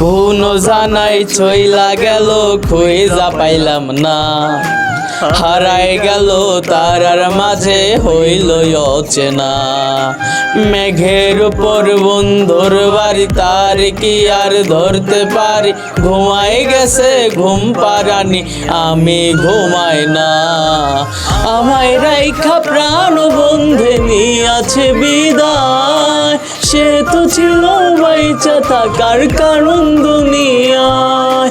কোনো জানাই চইলা গেল খুঁজা পাইলাম না, হারাই গেল তারার মাঝে হইল অচেনা। মেঘের উপর বন্ধুর বাড়ি, তার কি আর ধরতে পারি? ঘুমাই গেছে ঘুম পারানি, আমি ঘুমাই না। আমায় রাইখা প্রাণ বন্ধে নিয়াছে বিদায়, সে তো ছিল বাইচা থাকার কারণ দুনিয়ায়।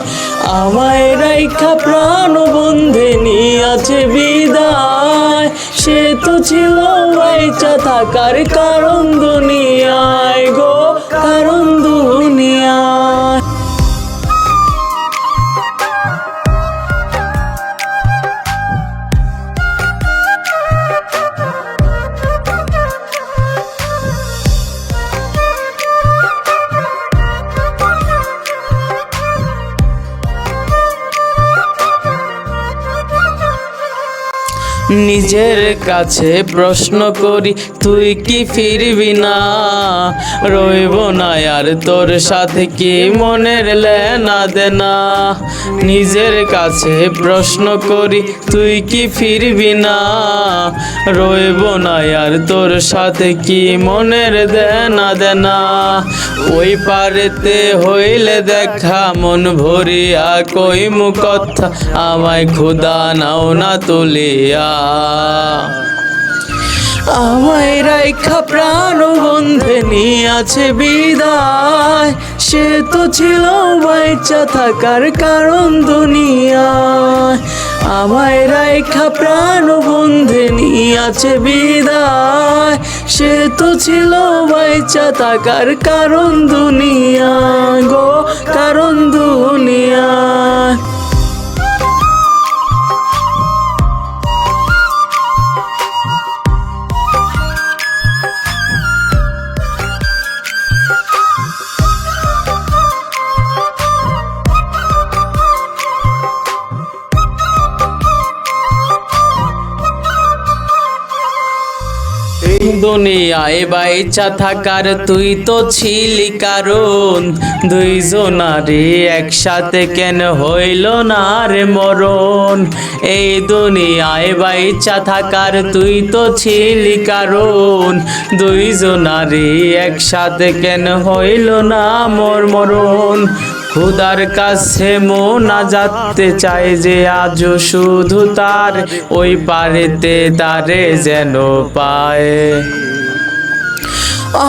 আমায় রাইখা প্রাণ বন্ধে নিয়াছে বিদায়, সে তো ছিল বাইচা থাকার কারণ দুনিয়ায় গো, কারণ দুনিয়ায়। নিজের কাছে প্রশ্ন করি, তুই কি ফিরবি না? রইব না আর তোর সাথে কি মনের লেনা দেনা? নিজের কাছে প্রশ্ন করি, তুই কি ফিরবি না? রইব না আর তোর সাথে কি মনের দেনা দেনা? ওই পারেতে হইলে দেখা মন ভরিয়া কইমু কথা, আমায় ক্ষুধা নাও না তুলিয়া। আমায় রাইখা প্রাণ বন্ধে নিয়াছে বিদায়, সে তো ছিল বাইচা থাকার কারণ দুনিয়ায়। আমায় রাইখা প্রাণ বন্ধে নিয়াছে বিদায়, সে তো ছিল বাইচা থাকার কারণ দুনিয়ায় গো, কারণ দুনিয়ায়। দুনিয়ায় বাইচা থাকার তুই তো ছিলি কারণ, দুইজনারে একসাথে কেন হইল না রে মরণ? এই দুনিয়ায় বাইচা থাকার তুই তো ছিলি কারণ, দুইজনারে একসাথে কেন হইল না মোর মরণ? খুদার কাছে মোনাজাতে চাই যে আজও শুধু তার, ওই পারেতে তারে যেন পায়।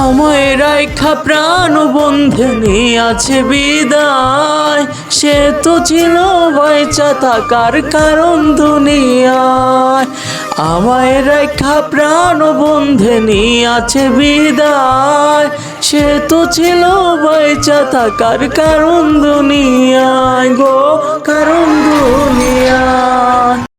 আমায় রাইখা প্রাণ বন্ধে নিয়াছে বিদায়, সে তো ছিল বাইচা থাকার কারণ দুনিয়ায়। আমায় রাইখা প্রাণ বন্ধে নিয়াছে বিদায়, সে তো ছিল বাইচা থাকার কারণ দুনিয়ায় গো, কারণ দুনিয়ায়।